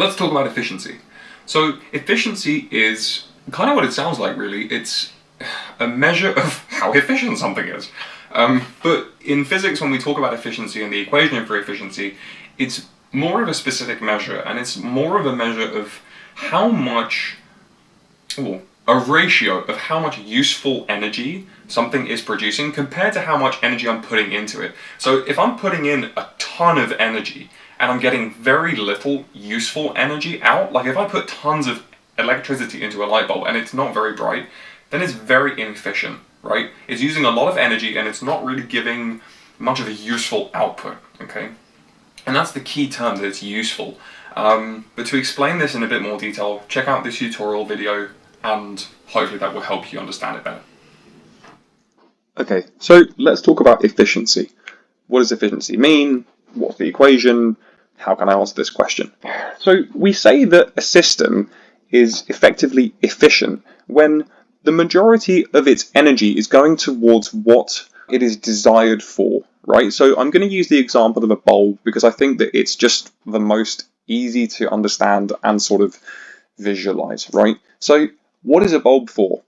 let's talk about efficiency. So efficiency is kind of what it sounds like, really. It's a measure of how efficient something is. But in physics, when we talk about efficiency and the equation for efficiency, it's more of a specific measure, and it's more of a measure of how much, or a ratio of how much useful energy something is producing compared to how much energy I'm putting into it. So if I'm putting in a ton of energy and I'm getting very little useful energy out, like if I put tons of electricity into a light bulb and it's not very bright, then it's very inefficient, right? It's using a lot of energy and it's not really giving much of a useful output, okay? And that's the key term, that it's useful. But to explain this in a bit more detail, check out this tutorial video and hopefully that will help you understand it better. Okay, so let's talk about efficiency. What does efficiency mean? What's the equation? How can I answer this question? So we say that a system is effectively efficient when the majority of its energy is going towards what it is desired for, right? So I'm going to use the example of a bulb because I think that it's just the most easy to understand and sort of visualize, right? So what is a bulb for?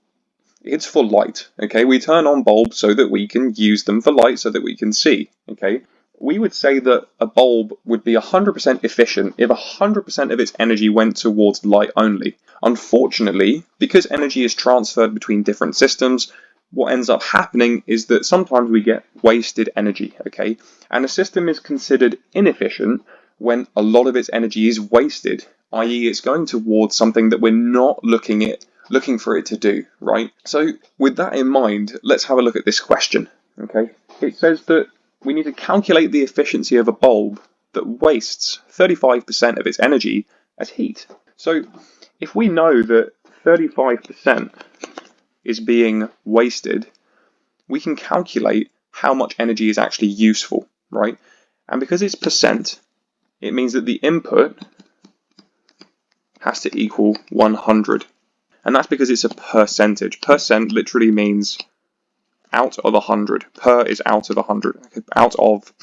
It's for light, okay? We turn on bulbs so that we can use them for light so that we can see, okay? We would say that a bulb would be 100% efficient if 100% of its energy went towards light only. Unfortunately, because energy is transferred between different systems, what ends up happening is that sometimes we get wasted energy, okay? And a system is considered inefficient when a lot of its energy is wasted, i.e. it's going towards something that we're not looking for it to do, right? So with that in mind, let's have a look at this question, okay? It says that we need to calculate the efficiency of a bulb that wastes 35% of its energy as heat. So if we know that 35% is being wasted, we can calculate how much energy is actually useful, right? And because it's percent, it means that the input has to equal 100. And that's because it's a percentage. Percent literally means out of 100. Per is out of 100. Out of,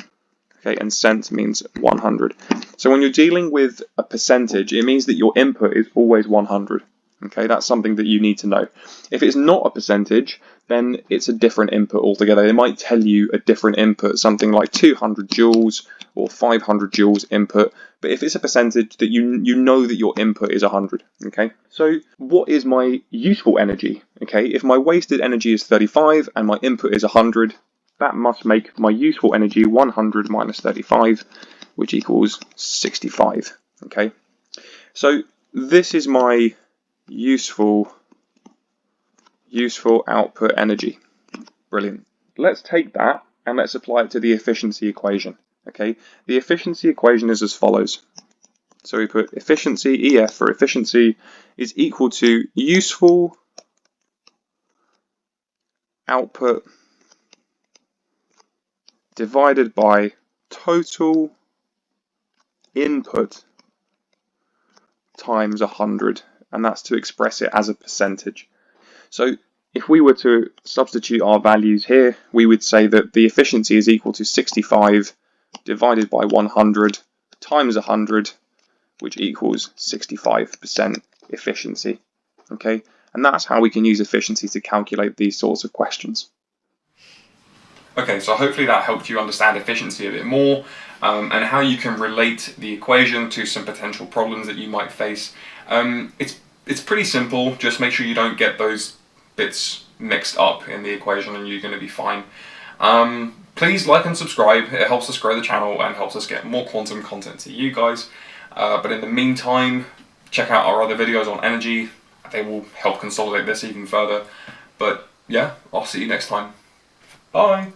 okay, and cent means 100. So when you're dealing with a percentage, it means that your input is always 100. Okay, that's something that you need to know. If it's not a percentage, then it's a different input altogether. They might tell you a different input, something like 200 joules or 500 joules input. But if it's a percentage, that you know that your input is 100. Okay, so what is my useful energy? Okay, if my wasted energy is 35 and my input is 100, that must make my useful energy 100 minus 35, which equals 65. Okay, so this is my useful output energy. Brilliant. Let's take that and let's apply it to the efficiency equation. Okay, the efficiency equation is as follows. So we put efficiency, EF for efficiency, is equal to useful output divided by total input times 100. And that's to express it as a percentage. So if we were to substitute our values here, we would say that the efficiency is equal to 65 divided by 100 times 100, which equals 65% efficiency. Okay, and that's how we can use efficiency to calculate these sorts of questions. Okay, so hopefully that helped you understand efficiency a bit more, and how you can relate the equation to some potential problems that you might face. It's pretty simple. Just make sure you don't get those bits mixed up in the equation and you're going to be fine. Please like and subscribe. It helps us grow the channel and helps us get more quantum content to you guys. But in the meantime, check out our other videos on energy. They will help consolidate this even further. But yeah, I'll see you next time. Bye!